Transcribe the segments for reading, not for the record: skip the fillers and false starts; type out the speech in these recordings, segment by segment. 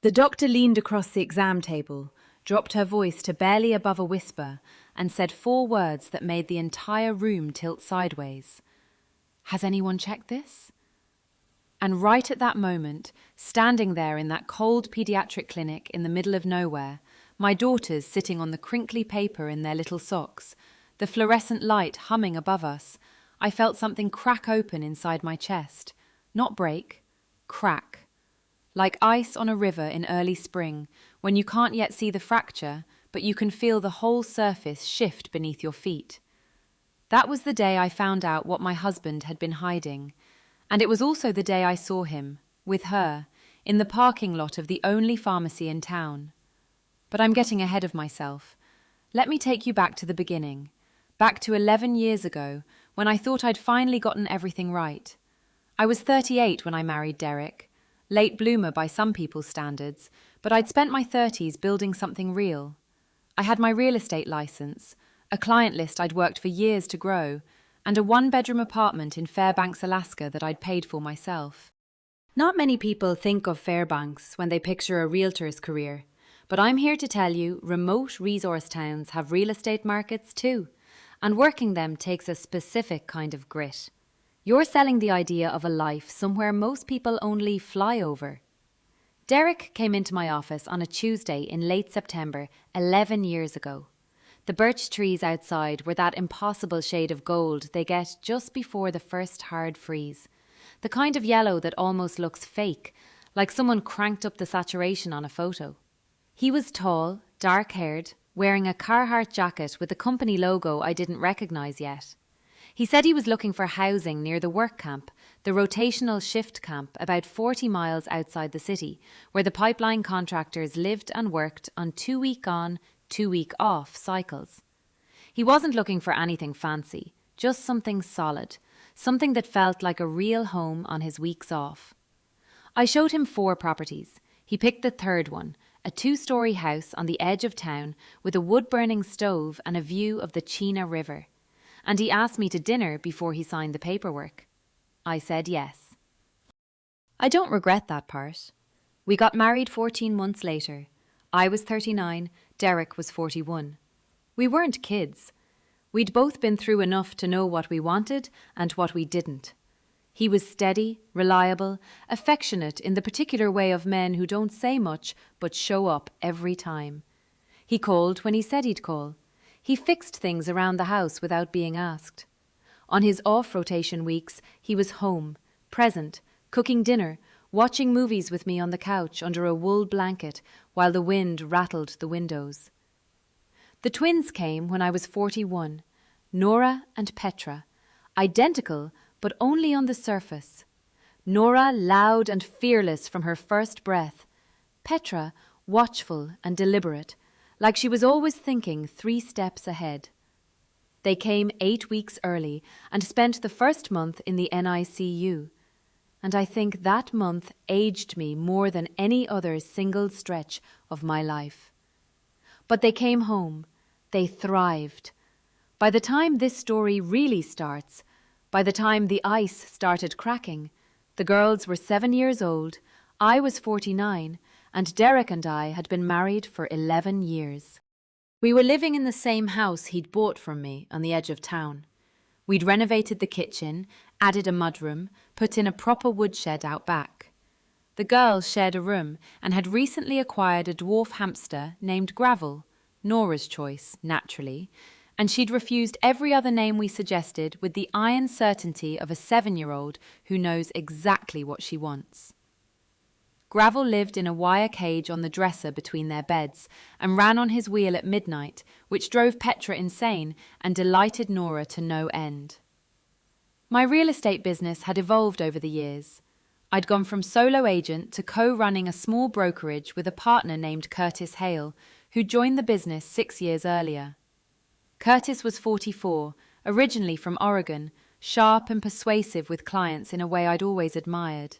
The doctor leaned across the exam table, dropped her voice to barely above a whisper, and said 4 words that made the entire room tilt sideways. "Has anyone checked this?" And right at that moment, standing there in that cold pediatric clinic in the middle of nowhere, my daughters sitting on the crinkly paper in their little socks, the fluorescent light humming above us, I felt something crack open inside my chest. Not break, crack. Like ice on a river in early spring, when you can't yet see the fracture, but you can feel the whole surface shift beneath your feet. That was the day I found out what my husband had been hiding. And it was also the day I saw him, with her, in the parking lot of the only pharmacy in town. But I'm getting ahead of myself. Let me take you back to the beginning. Back to 11 years ago, when I thought I'd finally gotten everything right. I was 38 when I married Derek. Late bloomer by some people's standards, but I'd spent my 30s building something real. I had my real estate license, a client list I'd worked for years to grow, and a 1-bedroom apartment in Fairbanks, Alaska that I'd paid for myself. Not many people think of Fairbanks when they picture a realtor's career, but I'm here to tell you remote resource towns have real estate markets too, and working them takes a specific kind of grit. You're selling the idea of a life somewhere most people only fly over. Derek came into my office on a Tuesday in late September, 11 years ago. The birch trees outside were that impossible shade of gold they get just before the first hard freeze. The kind of yellow that almost looks fake, like someone cranked up the saturation on a photo. He was tall, dark-haired, wearing a Carhartt jacket with a company logo I didn't recognize yet. He said he was looking for housing near the work camp, the rotational shift camp about 40 miles outside the city, where the pipeline contractors lived and worked on 2-week on, 2-week off cycles. He wasn't looking for anything fancy, just something solid, something that felt like a real home on his weeks off. I showed him 4 properties. He picked the third one, a 2-story house on the edge of town with a wood-burning stove and a view of the Chena River. And he asked me to dinner before he signed the paperwork. I said yes. I don't regret that part. We got married 14 months later. I was 39, Derek was 41. We weren't kids. We'd both been through enough to know what we wanted and what we didn't. He was steady, reliable, affectionate in the particular way of men who don't say much but show up every time. He called when he said he'd call. He fixed things around the house without being asked. On his off-rotation weeks, he was home, present, cooking dinner, watching movies with me on the couch under a wool blanket while the wind rattled the windows. The twins came when I was 41, Nora and Petra, identical but only on the surface. Nora loud and fearless from her first breath, Petra watchful and deliberate, like she was always thinking 3 steps ahead. They came 8 weeks early and spent the first month in the NICU. And I think that month aged me more than any other single stretch of my life. But they came home. They thrived. By the time this story really starts, by the time the ice started cracking, the girls were 7 years old, I was 49, and Derek and I had been married for 11 years. We were living in the same house he'd bought from me on the edge of town. We'd renovated the kitchen, added a mudroom, put in a proper woodshed out back. The girls shared a room and had recently acquired a dwarf hamster named Gravel, Nora's choice, naturally, and she'd refused every other name we suggested with the iron certainty of a 7-year-old who knows exactly what she wants. Gravel lived in a wire cage on the dresser between their beds and ran on his wheel at midnight, which drove Petra insane and delighted Nora to no end. My real estate business had evolved over the years. I'd gone from solo agent to co-running a small brokerage with a partner named Curtis Hale, who joined the business 6 years earlier. Curtis was 44, originally from Oregon, sharp and persuasive with clients in a way I'd always admired.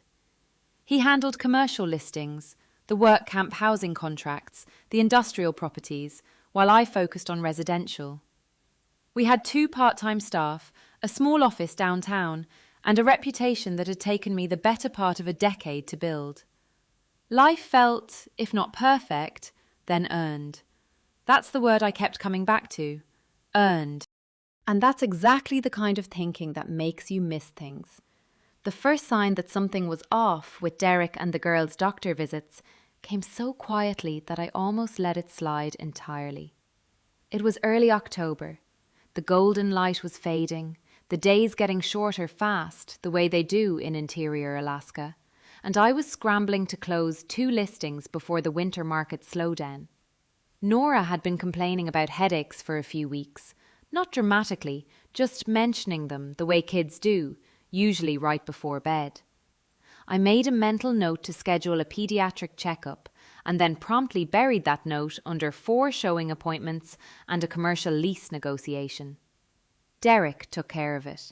He handled commercial listings, the work camp housing contracts, the industrial properties, while I focused on residential. We had 2 part-time staff, a small office downtown, and a reputation that had taken me the better part of a decade to build. Life felt, if not perfect, then earned. That's the word I kept coming back to. Earned. And that's exactly the kind of thinking that makes you miss things. The first sign that something was off with Derek and the girls' doctor visits came so quietly that I almost let it slide entirely. It was early October. The golden light was fading, the days getting shorter fast, the way they do in interior Alaska, and I was scrambling to close 2 listings before the winter market slowdown. Nora had been complaining about headaches for a few weeks, not dramatically, just mentioning them the way kids do, usually right before bed. I made a mental note to schedule a pediatric checkup and then promptly buried that note under 4 showing appointments and a commercial lease negotiation. Derek took care of it.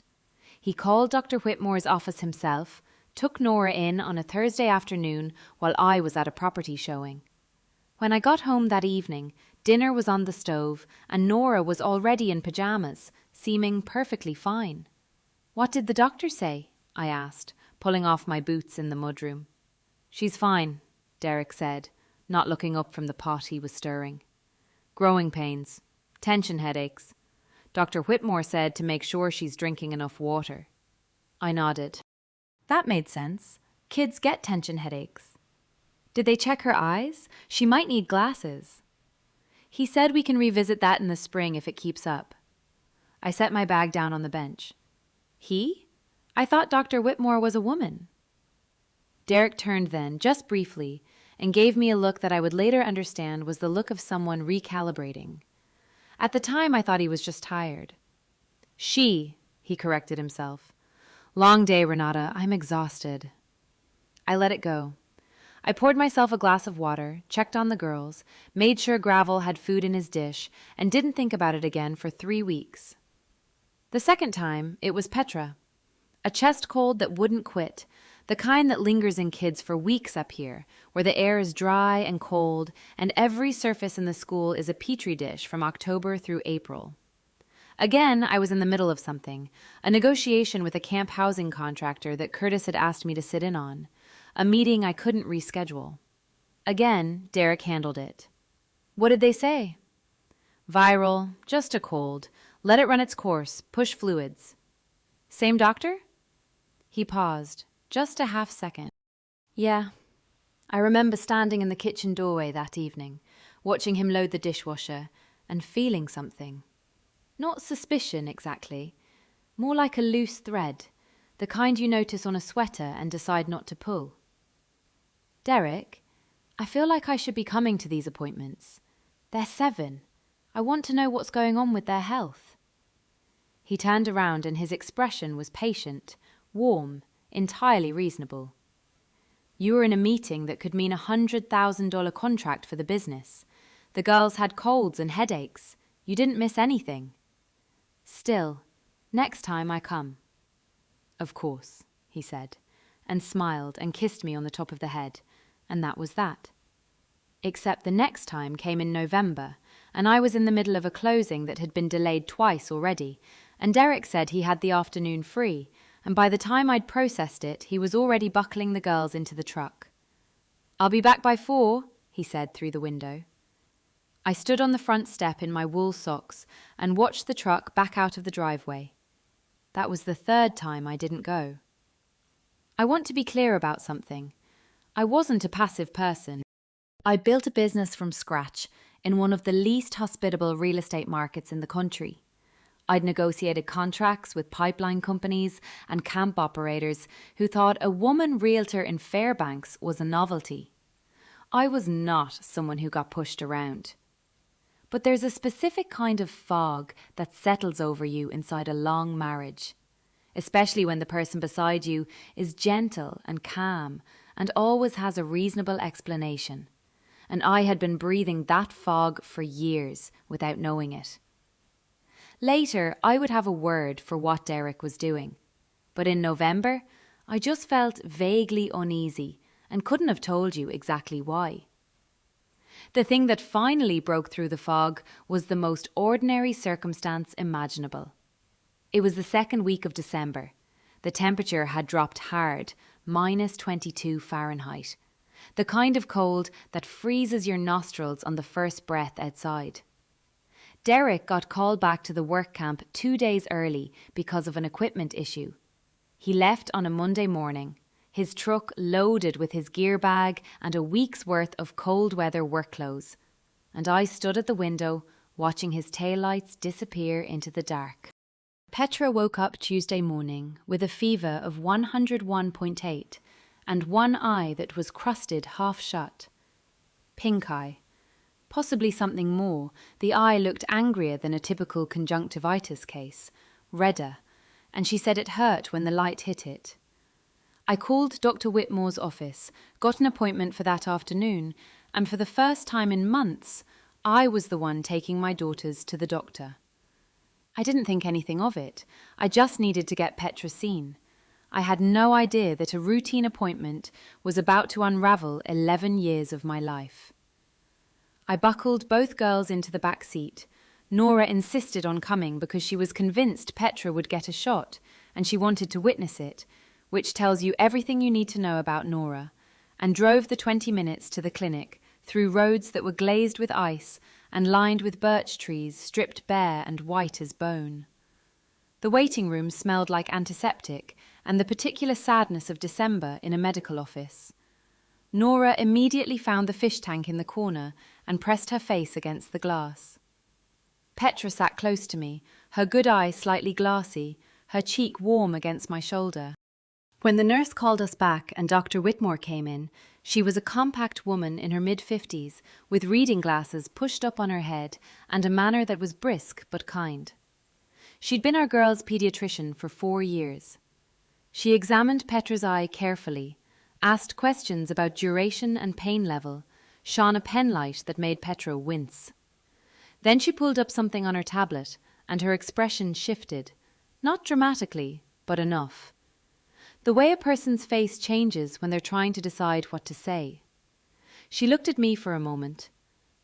He called Dr. Whitmore's office himself, took Nora in on a Thursday afternoon while I was at a property showing. When I got home that evening, dinner was on the stove and Nora was already in pajamas, seeming perfectly fine. "What did the doctor say?" I asked, pulling off my boots in the mudroom. "She's fine," Derek said, not looking up from the pot he was stirring. "Growing pains, tension headaches. Dr. Whitmore said to make sure she's drinking enough water." I nodded. That made sense. Kids get tension headaches. Did they check her eyes? She might need glasses. He said we can revisit that in the spring if it keeps up. I set my bag down on the bench. He? I thought Dr. Whitmore was a woman. Derek turned then, just briefly, and gave me a look that I would later understand was the look of someone recalibrating. At the time, I thought he was just tired. She, he corrected himself. Long day, Renata. I'm exhausted. I let it go. I poured myself a glass of water, checked on the girls, made sure Gravel had food in his dish, and didn't think about it again for 3 weeks. The second time, it was Petra. A chest cold that wouldn't quit, the kind that lingers in kids for weeks up here, where the air is dry and cold, and every surface in the school is a petri dish from October through April. Again, I was in the middle of something, a negotiation with a camp housing contractor that Curtis had asked me to sit in on, a meeting I couldn't reschedule. Again, Derek handled it. What did they say? Viral, just a cold. Let it run its course, push fluids. Same doctor? He paused, just a half second. Yeah. I remember standing in the kitchen doorway that evening, watching him load the dishwasher, and feeling something. Not suspicion, exactly. More like a loose thread, the kind you notice on a sweater and decide not to pull. Derek, I feel like I should be coming to these appointments. They're 7. I want to know what's going on with their health. He turned around and his expression was patient, warm, entirely reasonable. You were in a meeting that could mean a $100,000 contract for the business. The girls had colds and headaches. You didn't miss anything. Still, next time I come. Of course, he said, and smiled and kissed me on the top of the head, and that was that. Except the next time came in November, and I was in the middle of a closing that had been delayed twice already, and Derek said he had the afternoon free, and by the time I'd processed it, he was already buckling the girls into the truck. I'll be back by 4, he said through the window. I stood on the front step in my wool socks and watched the truck back out of the driveway. That was the 3rd time I didn't go. I want to be clear about something. I wasn't a passive person. I built a business from scratch in one of the least hospitable real estate markets in the country. I'd negotiated contracts with pipeline companies and camp operators who thought a woman realtor in Fairbanks was a novelty. I was not someone who got pushed around. But there's a specific kind of fog that settles over you inside a long marriage, especially when the person beside you is gentle and calm and always has a reasonable explanation. And I had been breathing that fog for years without knowing it. Later, I would have a word for what Derek was doing. But in November, I just felt vaguely uneasy and couldn't have told you exactly why. The thing that finally broke through the fog was the most ordinary circumstance imaginable. It was the 2nd week of December. The temperature had dropped hard, -22 Fahrenheit. the kind of cold that freezes your nostrils on the first breath outside. Derek got called back to the work camp 2 days early because of an equipment issue. He left on a Monday morning, his truck loaded with his gear bag and a week's worth of cold weather work clothes, and I stood at the window watching his taillights disappear into the dark. Petra woke up Tuesday morning with a fever of 101.8 and one eye that was crusted half shut. Pink eye. Possibly something more. The eye looked angrier than a typical conjunctivitis case, redder, and she said it hurt when the light hit it. I called Dr. Whitmore's office, got an appointment for that afternoon, and for the first time in months, I was the one taking my daughters to the doctor. I didn't think anything of it. I just needed to get Petra seen. I had no idea that a routine appointment was about to unravel 11 years of my life. I buckled both girls into the back seat. Nora insisted on coming because she was convinced Petra would get a shot, and she wanted to witness it, which tells you everything you need to know about Nora, and drove the 20 minutes to the clinic through roads that were glazed with ice and lined with birch trees stripped bare and white as bone. The waiting room smelled like antiseptic and the particular sadness of December in a medical office. Nora immediately found the fish tank in the corner and pressed her face against the glass. Petra sat close to me, her good eye slightly glassy, her cheek warm against my shoulder. When the nurse called us back and Dr. Whitmore came in, she was a compact woman in her mid-50s with reading glasses pushed up on her head and a manner that was brisk but kind. She'd been our girls' pediatrician for 4 years. She examined Petra's eye carefully, asked questions about duration and pain level, shone a penlight that made Petra wince. Then she pulled up something on her tablet, and her expression shifted, not dramatically, but enough. The way a person's face changes when they're trying to decide what to say. She looked at me for a moment.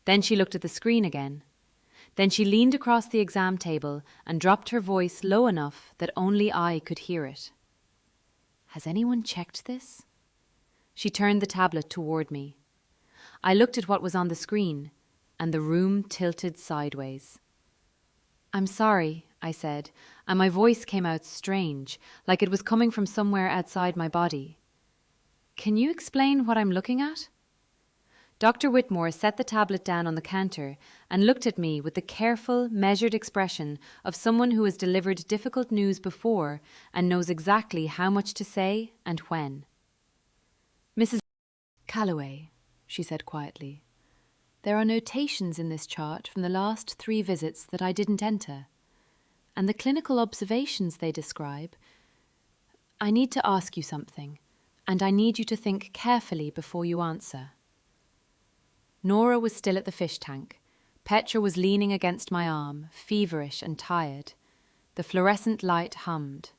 Then she looked at the screen again. Then she leaned across the exam table and dropped her voice low enough that only I could hear it. "Has anyone checked this?" She turned the tablet toward me. I looked at what was on the screen, and the room tilted sideways. "I'm sorry," I said, and my voice came out strange, like it was coming from somewhere outside my body. "Can you explain what I'm looking at?" Dr. Whitmore set the tablet down on the counter and looked at me with the careful, measured expression of someone who has delivered difficult news before and knows exactly how much to say and when. "Mrs. Calloway," she said quietly, "there are notations in this chart from the last 3 visits that I didn't enter, and the clinical observations they describe. I need to ask you something, and I need you to think carefully before you answer." Nora was still at the fish tank. Petra was leaning against my arm, feverish and tired. The fluorescent light hummed.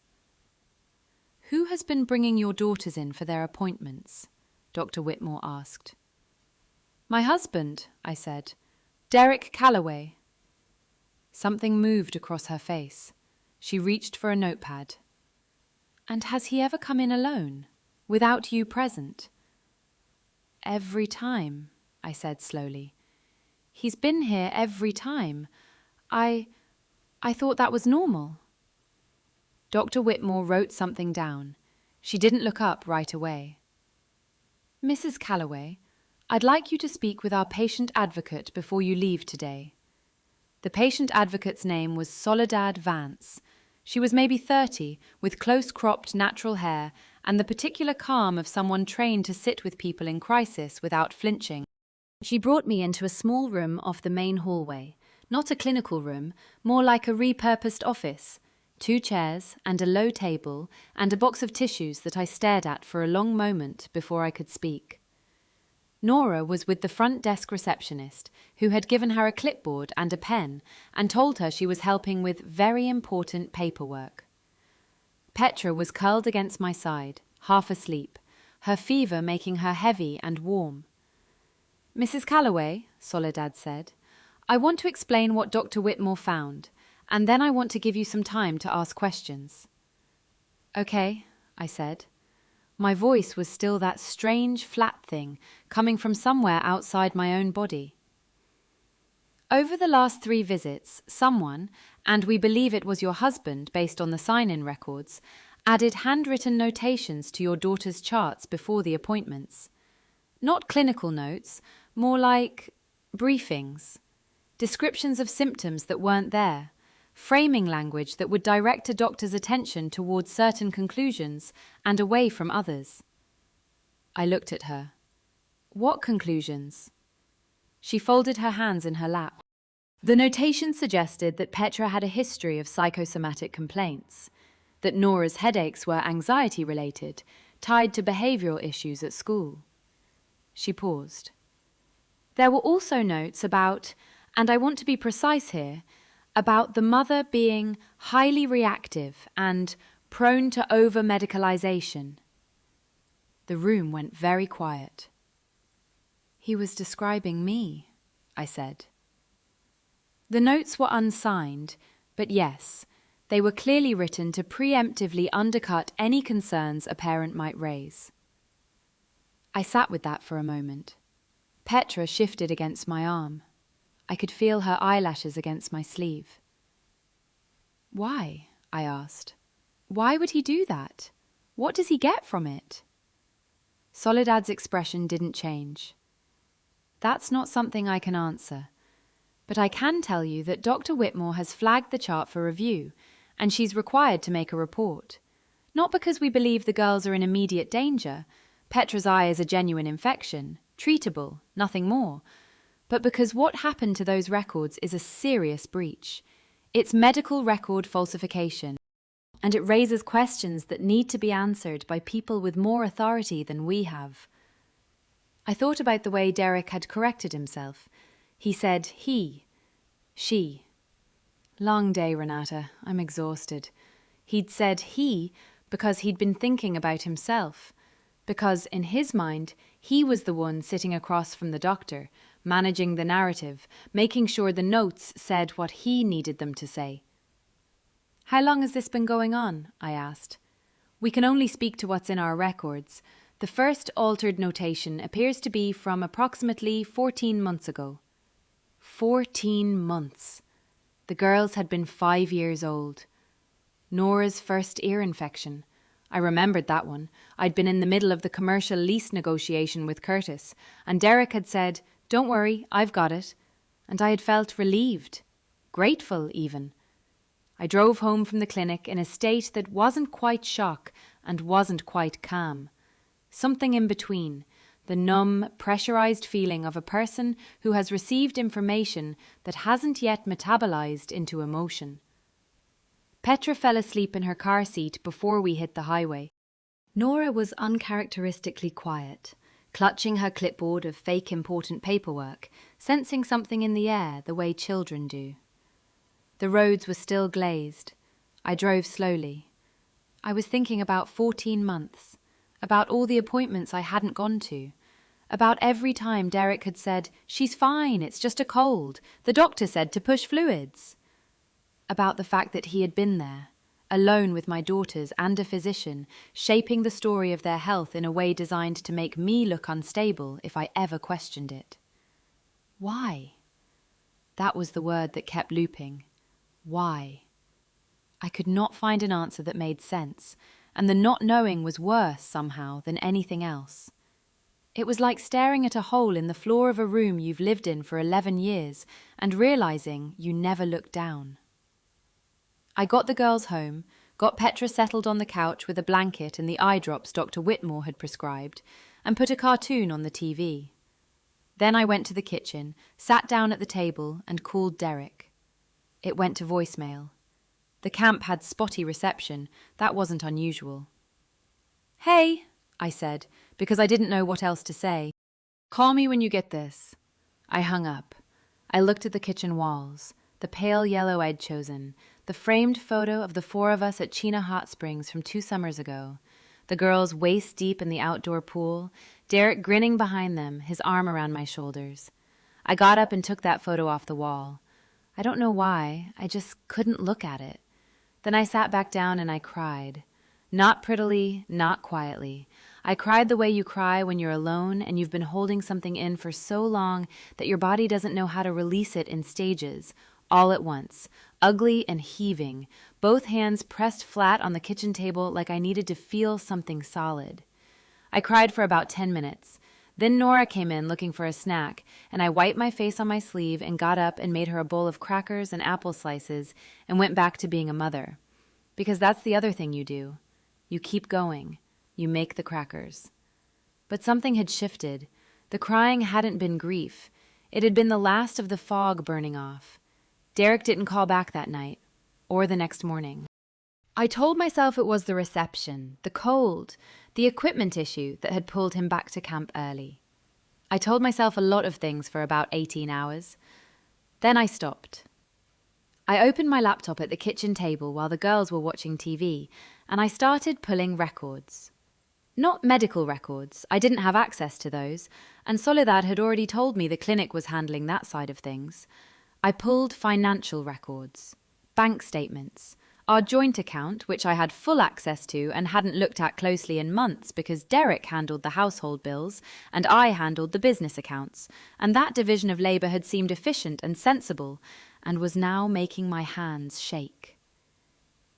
"Who has been bringing your daughters in for their appointments?" Dr. Whitmore asked. "My husband," I said. "Derek Calloway." Something moved across her face. She reached for a notepad. "And has he ever come in alone, without you present?" "Every time," I said slowly. "He's been here every time. I thought that was normal." Dr. Whitmore wrote something down. She didn't look up right away. "Mrs. Calloway, I'd like you to speak with our patient advocate before you leave today." The patient advocate's name was Soledad Vance. She was maybe 30, with close-cropped natural hair and the particular calm of someone trained to sit with people in crisis without flinching. She brought me into a small room off the main hallway, not a clinical room, more like a repurposed office. 2 chairs and a low table and a box of tissues that I stared at for a long moment before I could speak. Nora was with the front desk receptionist, who had given her a clipboard and a pen and told her she was helping with very important paperwork. Petra was curled against my side, half asleep, her fever making her heavy and warm. "Mrs. Calloway," Soledad said, "I want to explain what Dr. Whitmore found, and then I want to give you some time to ask questions." "Okay," I said. My voice was still that strange, flat thing coming from somewhere outside my own body. Over the last 3 visits, someone, and we believe it was your husband based on the sign-in records, added handwritten notations to your daughter's charts before the appointments. Not clinical notes, more like briefings. Descriptions of symptoms that weren't there. Framing language that would direct a doctor's attention towards certain conclusions and away from others. I looked at her. What conclusions? She folded her hands in her lap. The notation suggested that Petra had a history of psychosomatic complaints, that Nora's headaches were anxiety-related, tied to behavioral issues at school. She paused. There were also notes about, and I want to be precise here, about the mother being highly reactive and prone to over-medicalization. The room went very quiet. He was describing me, I said. The notes were unsigned, but yes, they were clearly written to preemptively undercut any concerns a parent might raise. I sat with that for a moment. Petra shifted against my arm. I could feel her eyelashes against my sleeve. Why? I asked. Why would he do that? What does he get from it? Soledad's expression didn't change. That's not something I can answer, but I can tell you that Dr. Whitmore has flagged the chart for review, and she's required to make a report. Not because we believe the girls are in immediate danger. Petra's eye is a genuine infection, treatable, nothing more, but because what happened to those records is a serious breach. It's medical record falsification, and it raises questions that need to be answered by people with more authority than we have. I thought about the way Derek had corrected himself. He said he, she. Long day, Renata. I'm exhausted. He'd said he because he'd been thinking about himself, because in his mind he was the one sitting across from the doctor, managing the narrative, making sure the notes said what he needed them to say. How long has this been going on? I asked. We can only speak to what's in our records. The first altered notation appears to be from approximately 14 months ago. 14 months. The girls had been 5 years old. Nora's first ear infection. I remembered that one. I'd been in the middle of the commercial lease negotiation with Curtis, and Derek had said, "Don't worry, I've got it." And I had felt relieved, grateful even. I drove home from the clinic in a state that wasn't quite shock and wasn't quite calm. Something in between, the numb, pressurized feeling of a person who has received information that hasn't yet metabolized into emotion. Petra fell asleep in her car seat before we hit the highway. Nora was uncharacteristically quiet, clutching her clipboard of fake important paperwork, sensing something in the air the way children do. The roads were still glazed. I drove slowly. I was thinking about 14 months, about all the appointments I hadn't gone to, about every time Derek had said, "She's fine, it's just a cold. The doctor said to push fluids." About the fact that he had been there, alone with my daughters and a physician, shaping the story of their health in a way designed to make me look unstable if I ever questioned it. Why? That was the word that kept looping. Why? I could not find an answer that made sense, and the not knowing was worse, somehow, than anything else. It was like staring at a hole in the floor of a room you've lived in for 11 years and realizing you never looked down. I got the girls home, got Petra settled on the couch with a blanket and the eye drops Dr. Whitmore had prescribed, and put a cartoon on the TV. Then I went to the kitchen, sat down at the table, and called Derek. It went to voicemail. The camp had spotty reception. That wasn't unusual. "Hey," I said, because I didn't know what else to say. "Call me when you get this." I hung up. I looked at the kitchen walls, the pale yellow I'd chosen, the framed photo of the 4 of us at Chena Hot Springs from 2 summers ago, the girls waist-deep in the outdoor pool, Derek grinning behind them, his arm around my shoulders. I got up and took that photo off the wall. I don't know why, I just couldn't look at it. Then I sat back down and I cried. Not prettily, not quietly. I cried the way you cry when you're alone and you've been holding something in for so long that your body doesn't know how to release it in stages, all at once, ugly and heaving, both hands pressed flat on the kitchen table like I needed to feel something solid. I cried for about 10 minutes. Then Nora came in looking for a snack, and I wiped my face on my sleeve and got up and made her a bowl of crackers and apple slices and went back to being a mother. Because that's the other thing you do. You keep going. You make the crackers. But something had shifted. The crying hadn't been grief. It had been the last of the fog burning off. Derek didn't call back that night, or the next morning. I told myself it was the reception, the cold, the equipment issue that had pulled him back to camp early. I told myself a lot of things for about 18 hours. Then I stopped. I opened my laptop at the kitchen table while the girls were watching TV, and I started pulling records. Not medical records, I didn't have access to those, and Soledad had already told me the clinic was handling that side of things. I pulled financial records, bank statements, our joint account, which I had full access to and hadn't looked at closely in months because Derek handled the household bills and I handled the business accounts, and that division of labour had seemed efficient and sensible and was now making my hands shake.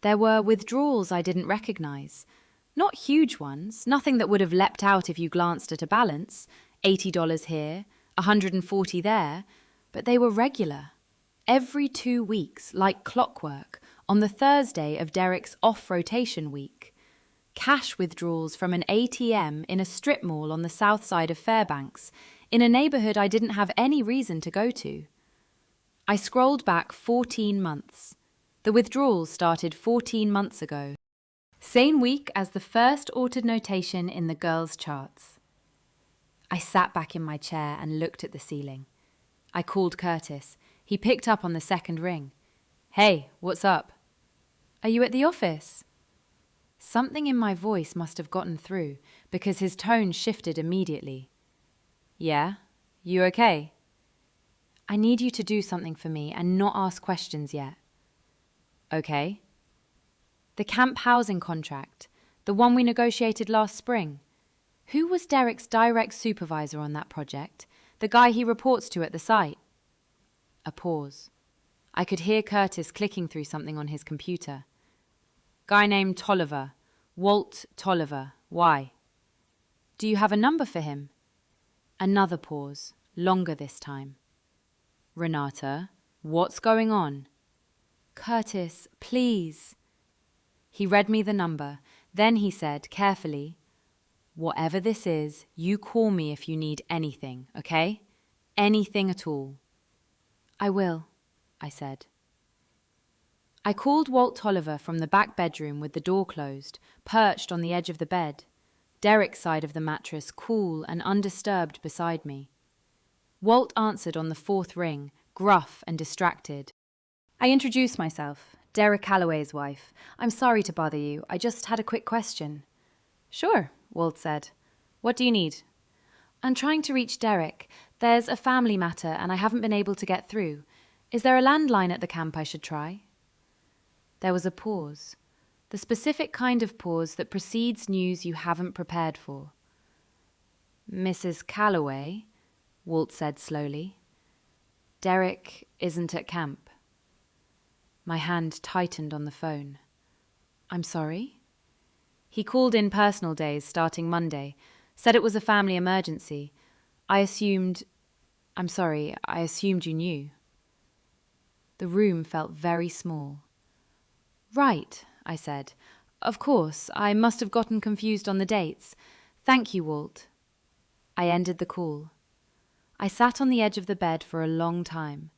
There were withdrawals I didn't recognise. Not huge ones, nothing that would have leapt out if you glanced at a balance, $80 here, $140 there, but they were regular. Every 2 weeks, like clockwork, on the Thursday of Derek's off-rotation week. Cash withdrawals from an ATM in a strip mall on the south side of Fairbanks, in a neighbourhood I didn't have any reason to go to. I scrolled back 14 months. The withdrawals started 14 months ago. Same week as the first ordered notation in the girls' charts. I sat back in my chair and looked at the ceiling. I called Curtis. He picked up on the second ring. "Hey, what's up?" "Are you at the office?" Something in my voice must have gotten through, because his tone shifted immediately. "Yeah? You okay?" "I need you to do something for me and not ask questions yet." "Okay." "The camp housing contract, the one we negotiated last spring. Who was Derek's direct supervisor on that project? The guy he reports to at the site?" A pause. I could hear Curtis clicking through something on his computer. "Guy named Tolliver. Walt Tolliver. Why?" "Do you have a number for him?" Another pause, longer this time. "Renata, what's going on?" "Curtis, please." He read me the number. Then he said, carefully, "Whatever this is, you call me if you need anything, okay? Anything at all." "I will," I said. I called Walt Tolliver from the back bedroom with the door closed, perched on the edge of the bed, Derek's side of the mattress cool and undisturbed beside me. Walt answered on the fourth ring, gruff and distracted. I introduced myself, Derek Calloway's wife. "I'm sorry to bother you. I just had a quick question." "Sure," Walt said. "What do you need?" "I'm trying to reach Derek. There's a family matter and I haven't been able to get through. Is there a landline at the camp I should try?" There was a pause, the specific kind of pause that precedes news you haven't prepared for. "Mrs. Calloway," Walt said slowly, "Derek isn't at camp." My hand tightened on the phone. "I'm sorry?" He called in personal days starting Monday, said it was a family emergency. I assumed you knew. The room felt very small. "Right," I said. "Of course, I must have gotten confused on the dates. Thank you, Walt." I ended the call. I sat on the edge of the bed for a long time.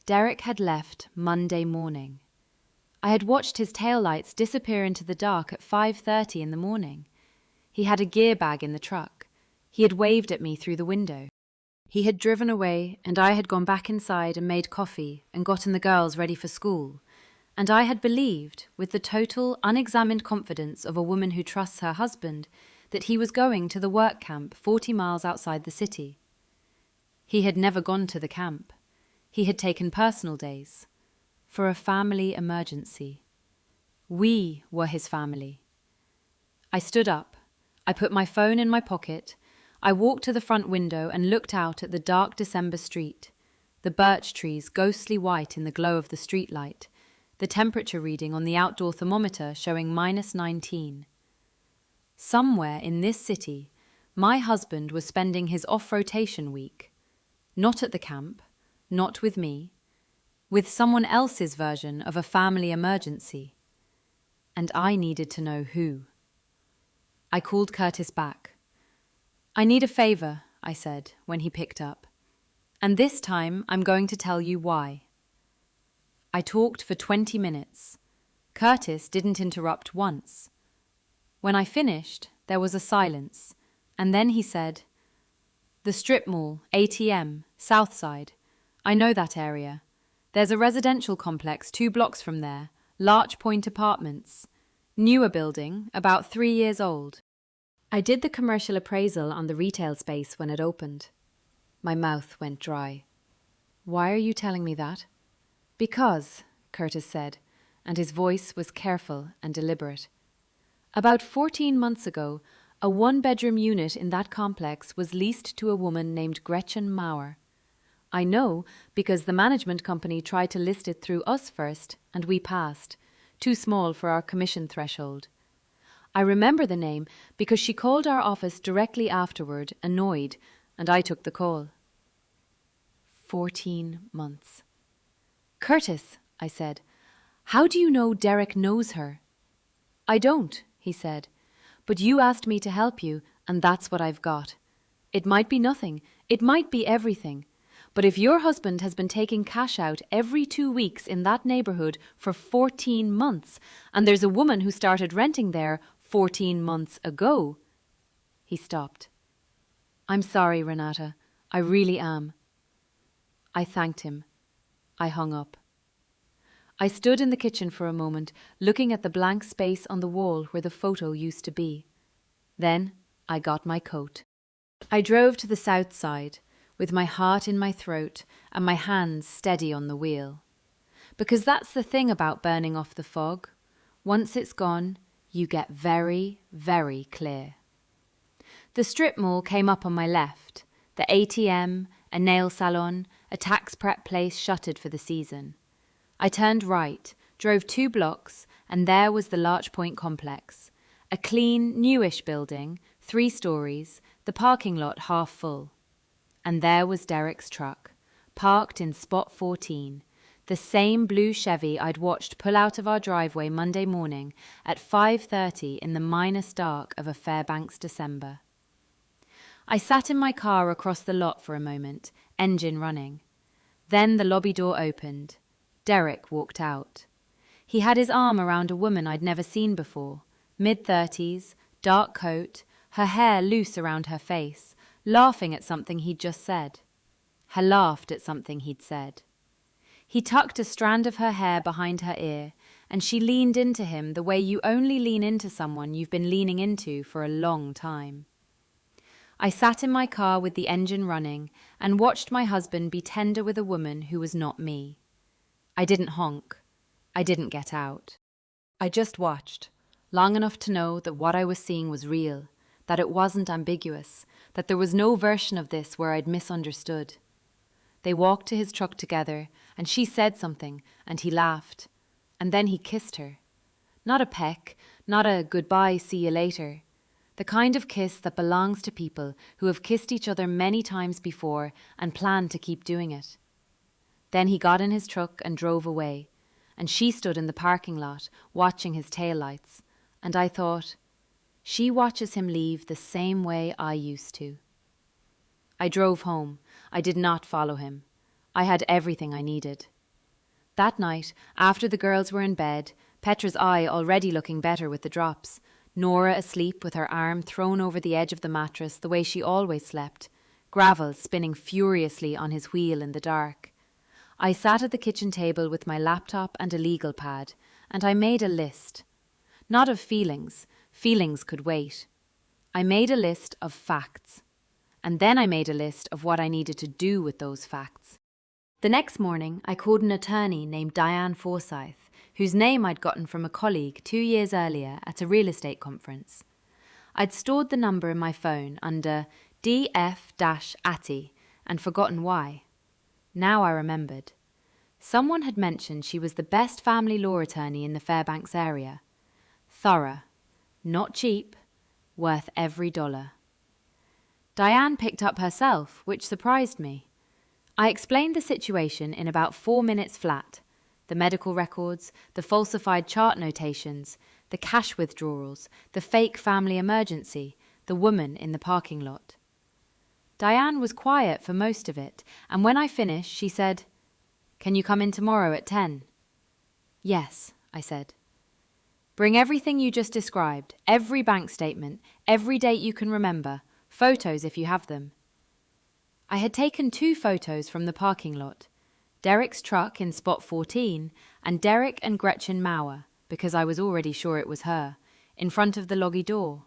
Derek had left Monday morning. I had watched his taillights disappear into the dark at 5:30 in the morning. He had a gear bag in the truck. He had waved at me through the window. He had driven away, and I had gone back inside and made coffee and gotten the girls ready for school. And I had believed, with the total, unexamined confidence of a woman who trusts her husband, that he was going to the work camp 40 miles outside the city. He had never gone to the camp. He had taken personal days. For a family emergency. We were his family. I stood up. I put my phone in my pocket. I walked to the front window and looked out at the dark December street, the birch trees ghostly white in the glow of the streetlight, the temperature reading on the outdoor thermometer showing -19. Somewhere in this city, my husband was spending his off-rotation week. Not at the camp, not with me, with someone else's version of a family emergency. And I needed to know who. I called Curtis back. "I need a favor," I said when he picked up. "And this time I'm going to tell you why." I talked for 20 minutes. Curtis didn't interrupt once. When I finished, there was a silence, and then he said, "The strip mall, ATM, Southside. I know that area. There's a residential complex 2 blocks from there, Larch Point Apartments. Newer building, about 3 years old. I did the commercial appraisal on the retail space when it opened." My mouth went dry. "Why are you telling me that?" "Because," Curtis said, and his voice was careful and deliberate. "About 14 months ago, a 1-bedroom unit in that complex was leased to a woman named Gretchen Maurer. I know because the management company tried to list it through us first, and we passed. Too small for our commission threshold. I remember the name because she called our office directly afterward, annoyed, and I took the call." 14 months. "Curtis," I said, "how do you know Derek knows her?" "I don't," he said, "but you asked me to help you, and that's what I've got. It might be nothing, it might be everything. But if your husband has been taking cash out every 2 weeks in that neighborhood for 14 months, and there's a woman who started renting there 14 months ago." He stopped. "I'm sorry, Renata. I really am." I thanked him. I hung up. I stood in the kitchen for a moment, looking at the blank space on the wall where the photo used to be. Then I got my coat. I drove to the south side, with my heart in my throat and my hands steady on the wheel. Because that's the thing about burning off the fog. Once it's gone, you get very, very clear. The strip mall came up on my left, the ATM, a nail salon, a tax prep place shuttered for the season. I turned right, drove 2 blocks, and there was the Larch Point complex, a clean, newish building, 3 stories, the parking lot half full. And there was Derek's truck, parked in spot 14, the same blue Chevy I'd watched pull out of our driveway Monday morning at 5:30 in the minus dark of a Fairbanks December. I sat in my car across the lot for a moment, engine running. Then the lobby door opened. Derek walked out. He had his arm around a woman I'd never seen before, mid-30s, dark coat, her hair loose around her face, laughing at something he'd just said. Her laughed at something he'd said. He tucked a strand of her hair behind her ear, and she leaned into him the way you only lean into someone you've been leaning into for a long time. I sat in my car with the engine running and watched my husband be tender with a woman who was not me. I didn't honk. I didn't get out. I just watched, long enough to know that what I was seeing was real, that it wasn't ambiguous, that there was no version of this where I'd misunderstood. They walked to his truck together, and she said something, and he laughed. And then he kissed her. Not a peck, not a goodbye, see you later. The kind of kiss that belongs to people who have kissed each other many times before and plan to keep doing it. Then he got in his truck and drove away, and she stood in the parking lot watching his taillights, and I thought, she watches him leave the same way I used to. I drove home. I did not follow him. I had everything I needed. That night, after the girls were in bed, Petra's eye already looking better with the drops, Nora asleep with her arm thrown over the edge of the mattress the way she always slept, gravel spinning furiously on his wheel in the dark. I sat at the kitchen table with my laptop and a legal pad, and I made a list. Not of feelings. Feelings could wait. I made a list of facts. And then I made a list of what I needed to do with those facts. The next morning, I called an attorney named Diane Forsyth, whose name I'd gotten from a colleague 2 years earlier at a real estate conference. I'd stored the number in my phone under DF-Atty and forgotten why. Now I remembered. Someone had mentioned she was the best family law attorney in the Fairbanks area. Thorough, not cheap, worth every dollar. Diane picked up herself, which surprised me. I explained the situation in about 4 minutes flat. The medical records, the falsified chart notations, the cash withdrawals, the fake family emergency, the woman in the parking lot. Diane was quiet for most of it, and when I finished, she said, "Can you come in tomorrow at 10? "Yes," I said. "Bring everything you just described, every bank statement, every date you can remember, photos if you have them." I had taken 2 photos from the parking lot, Derek's truck in spot 14 and Derek and Gretchen Mauer, because I was already sure it was her, in front of the loggy door.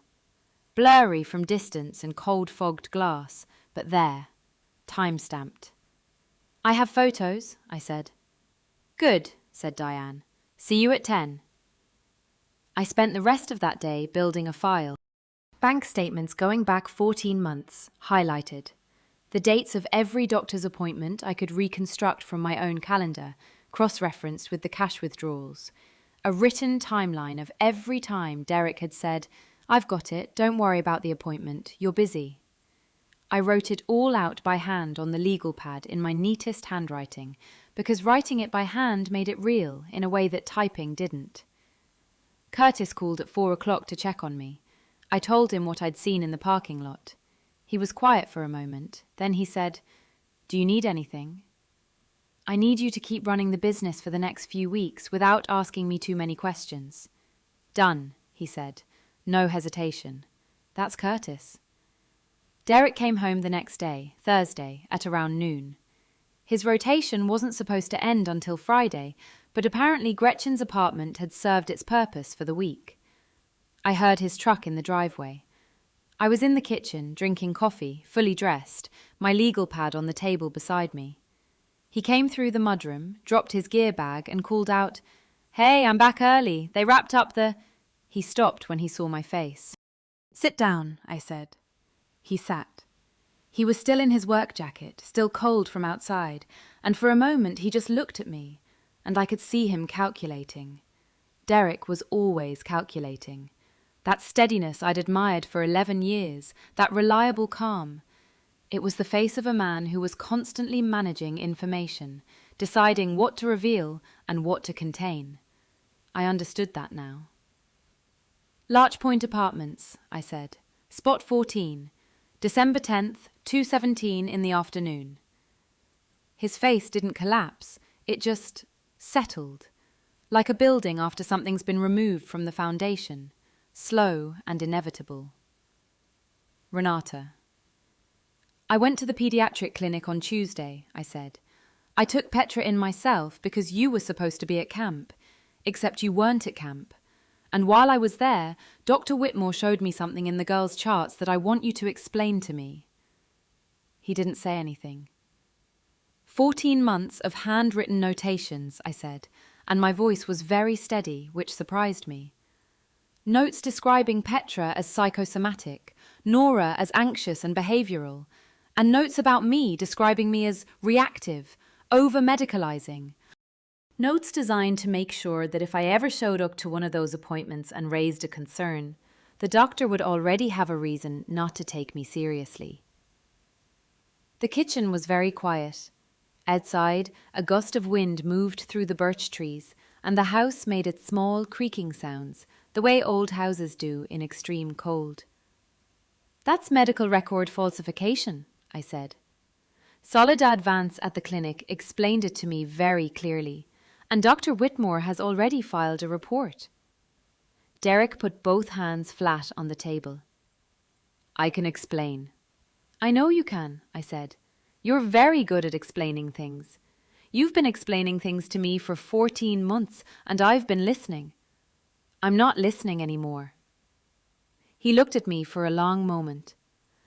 Blurry from distance and cold-fogged glass, but there, time-stamped. "I have photos," I said. "Good," said Diane. "See you at 10. I spent the rest of that day building a file. Bank statements going back 14 months, highlighted. The dates of every doctor's appointment I could reconstruct from my own calendar, cross-referenced with the cash withdrawals. A written timeline of every time Derek had said, "I've got it, don't worry about the appointment, you're busy." I wrote it all out by hand on the legal pad in my neatest handwriting, because writing it by hand made it real in a way that typing didn't. Curtis called at 4 o'clock to check on me. I told him what I'd seen in the parking lot. He was quiet for a moment. Then he said, "Do you need anything?" "I need you to keep running the business for the next few weeks without asking me too many questions." "Done," he said. No hesitation. That's Curtis. Derek came home the next day, Thursday, at around noon. His rotation wasn't supposed to end until Friday, but apparently Gretchen's apartment had served its purpose for the week. I heard his truck in the driveway. I was in the kitchen, drinking coffee, fully dressed, my legal pad on the table beside me. He came through the mudroom, dropped his gear bag, and called out, "Hey, I'm back early. They wrapped up the—" He stopped when he saw my face. "Sit down," I said. He sat. He was still in his work jacket, still cold from outside, and for a moment he just looked at me, and I could see him calculating. Derek was always calculating. That steadiness I'd admired for 11 years, that reliable calm. It was the face of a man who was constantly managing information, deciding what to reveal and what to contain. I understood that now. "Larch Point Apartments," I said. "Spot 14. December 10th, 2:17 in the afternoon." His face didn't collapse. It just settled, like a building after something's been removed from the foundation. Slow and inevitable. Renata. "I went to the pediatric clinic on Tuesday," I said. "I took Petra in myself because you were supposed to be at camp, except you weren't at camp. And while I was there, Dr. Whitmore showed me something in the girls' charts that I want you to explain to me." He didn't say anything. 14 months of handwritten notations, I said, and my voice was very steady, which surprised me. Notes describing Petra as psychosomatic, Nora as anxious and behavioral, and notes about me describing me as reactive, over-medicalizing. Notes designed to make sure that if I ever showed up to one of those appointments and raised a concern, the doctor would already have a reason not to take me seriously. The kitchen was very quiet. Outside, a gust of wind moved through the birch trees, and the house made its small creaking sounds, the way old houses do in extreme cold. "That's medical record falsification," I said. Soledad Vance at the clinic explained it to me very clearly, and Dr. Whitmore has already filed a report. Derek put both hands flat on the table. "I can explain." "I know you can," I said. "You're very good at explaining things. You've been explaining things to me for 14 months, and I've been listening." "I'm not listening anymore." He looked at me for a long moment.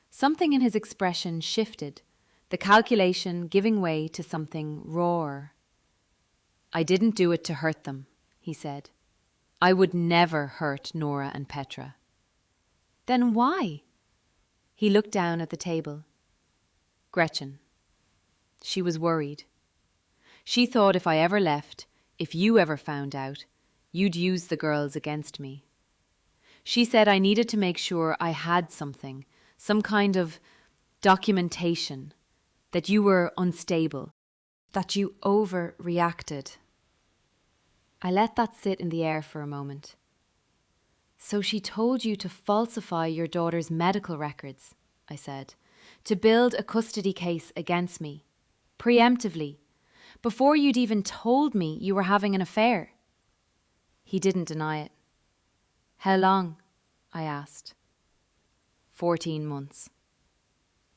Something in his expression shifted, the calculation giving way to something rawer. "I didn't do it to hurt them," he said. "I would never hurt Nora and Petra." Then why? He looked down at the table. Gretchen. She was worried. She thought if I ever left, if you ever found out, you'd use the girls against me. She said I needed to make sure I had something, some kind of documentation, that you were unstable, that you overreacted. I let that sit in the air for a moment. So she told you to falsify your daughter's medical records, I said, to build a custody case against me, preemptively, before you'd even told me you were having an affair. He didn't deny it. How long? I asked. 14 months.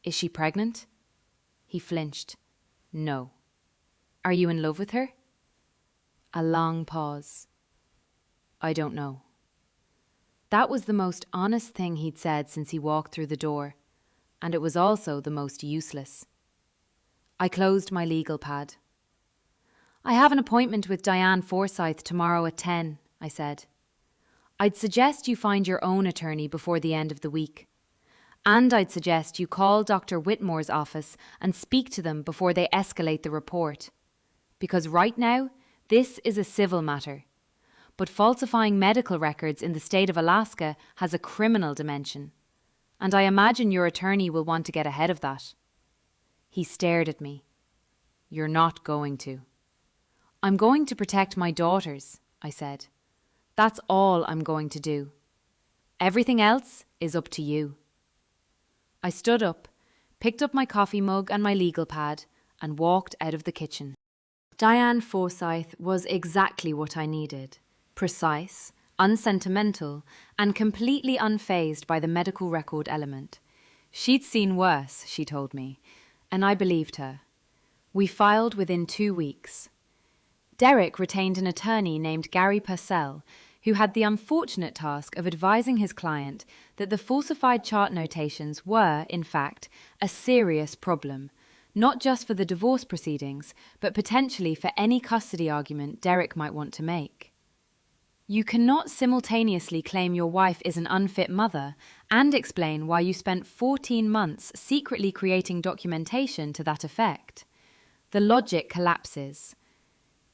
Is she pregnant? He flinched. No. Are you in love with her? A long pause. I don't know. That was the most honest thing he'd said since he walked through the door, and it was also the most useless. I closed my legal pad. I have an appointment with Diane Forsyth tomorrow at 10, I said. I'd suggest you find your own attorney before the end of the week. And I'd suggest you call Dr. Whitmore's office and speak to them before they escalate the report. Because right now, this is a civil matter. But falsifying medical records in the state of Alaska has a criminal dimension. And I imagine your attorney will want to get ahead of that. He stared at me. You're not going to. I'm going to protect my daughters, I said. That's all I'm going to do. Everything else is up to you. I stood up, picked up my coffee mug and my legal pad, and walked out of the kitchen. Diane Forsyth was exactly what I needed. Precise, unsentimental, and completely unfazed by the medical record element. She'd seen worse, she told me, and I believed her. We filed within 2 weeks. Derek retained an attorney named Gary Purcell, who had the unfortunate task of advising his client that the falsified chart notations were, in fact, a serious problem, not just for the divorce proceedings, but potentially for any custody argument Derek might want to make. You cannot simultaneously claim your wife is an unfit mother and explain why you spent 14 months secretly creating documentation to that effect. The logic collapses.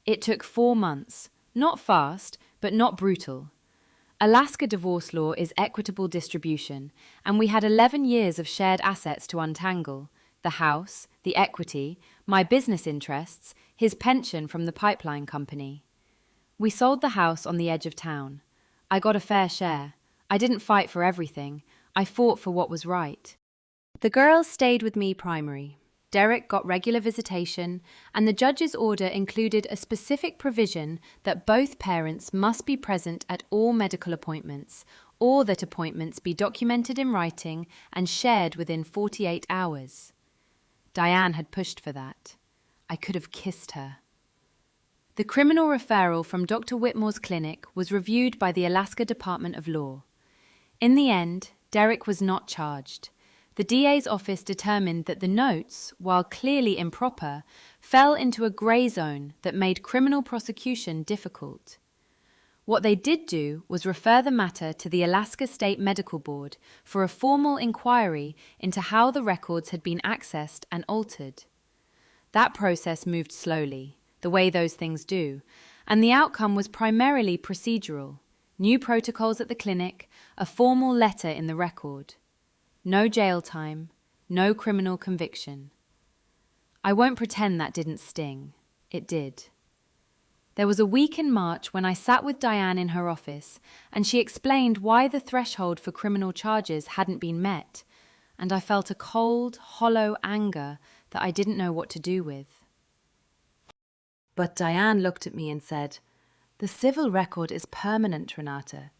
It took 4 months, not fast, but not brutal. Alaska divorce law is equitable distribution, and we had 11 years of shared assets to untangle: the house, the equity, my business interests, his pension from the pipeline company. We sold the house on the edge of town. I got a fair share. I didn't fight for everything. I fought for what was right. The girls stayed with me primary. Derek got regular visitation, and the judge's order included a specific provision that both parents must be present at all medical appointments, or that appointments be documented in writing and shared within 48 hours. Diane had pushed for that. I could have kissed her. The criminal referral from Dr. Whitmore's clinic was reviewed by the Alaska Department of Law. In the end, Derek was not charged. The DA's office determined that the notes, while clearly improper, fell into a grey zone that made criminal prosecution difficult. What they did do was refer the matter to the Alaska State Medical Board for a formal inquiry into how the records had been accessed and altered. That process moved slowly, the way those things do, and the outcome was primarily procedural: new protocols at the clinic, a formal letter in the record. No jail time, no criminal conviction. I won't pretend that didn't sting. It did. There was a week in March when I sat with Diane in her office, and she explained why the threshold for criminal charges hadn't been met, and I felt a cold, hollow anger that I didn't know what to do with. But Diane looked at me and said, "The civil record is permanent, Renata.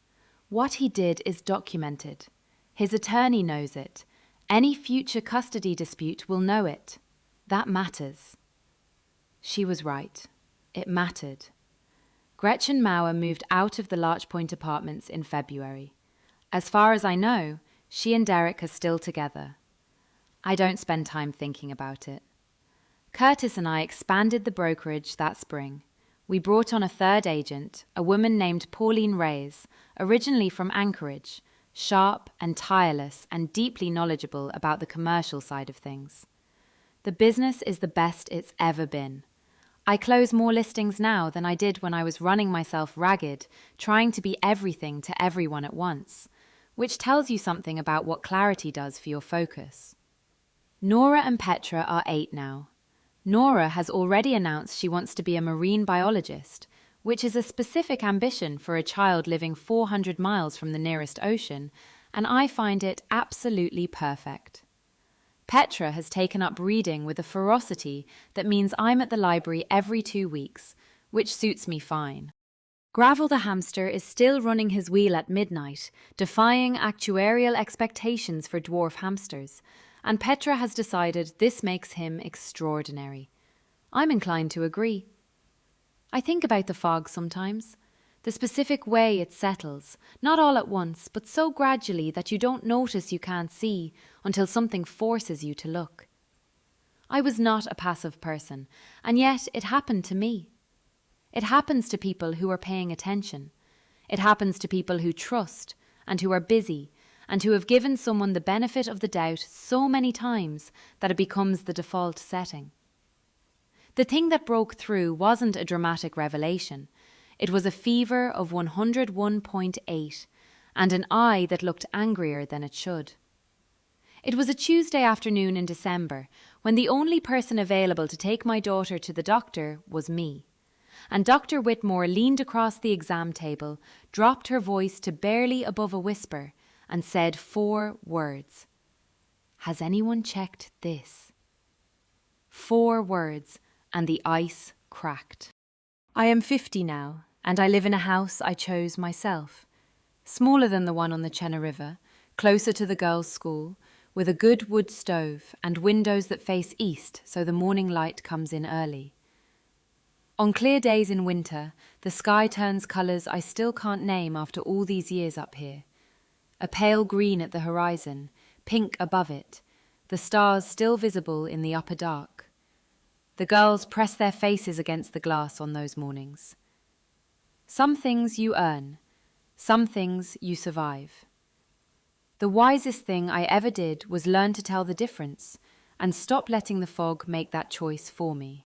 What he did is documented. His attorney knows it. Any future custody dispute will know it. That matters." She was right. It mattered. Gretchen Mauer moved out of the Larch Point Apartments in February. As far as I know, she and Derek are still together. I don't spend time thinking about it. Curtis and I expanded the brokerage that spring. We brought on a third agent, a woman named Pauline Reyes, originally from Anchorage. sharp and tireless and deeply knowledgeable about the commercial side of things. The business is the best it's ever been. I close more listings now than I did when I was running myself ragged, trying to be everything to everyone at once, which tells you something about what clarity does for your focus. Nora and Petra are 8 now. Nora has already announced she wants to be a marine biologist, which is a specific ambition for a child living 400 miles from the nearest ocean, and I find it absolutely perfect. Petra has taken up reading with a ferocity that means I'm at the library every 2 weeks, which suits me fine. Gravel the hamster is still running his wheel at midnight, defying actuarial expectations for dwarf hamsters, and Petra has decided this makes him extraordinary. I'm inclined to agree. I think about the fog sometimes, the specific way it settles, not all at once, but so gradually that you don't notice you can't see until something forces you to look. I was not a passive person, and yet it happened to me. It happens to people who are paying attention. It happens to people who trust and who are busy and who have given someone the benefit of the doubt so many times that it becomes the default setting. The thing that broke through wasn't a dramatic revelation. It was a fever of 101.8 and an eye that looked angrier than it should. It was a Tuesday afternoon in December when the only person available to take my daughter to the doctor was me. And Dr. Whitmore leaned across the exam table, dropped her voice to barely above a whisper, and said 4 words. "Has anyone checked this?" 4 words, and the ice cracked. I am 50 now, and I live in a house I chose myself. Smaller than the one on the Chena River, closer to the girls' school, with a good wood stove and windows that face east so the morning light comes in early. On clear days in winter, the sky turns colours I still can't name after all these years up here. A pale green at the horizon, pink above it, the stars still visible in the upper dark. The girls press their faces against the glass on those mornings. Some things you earn, some things you survive. The wisest thing I ever did was learn to tell the difference and stop letting the fog make that choice for me.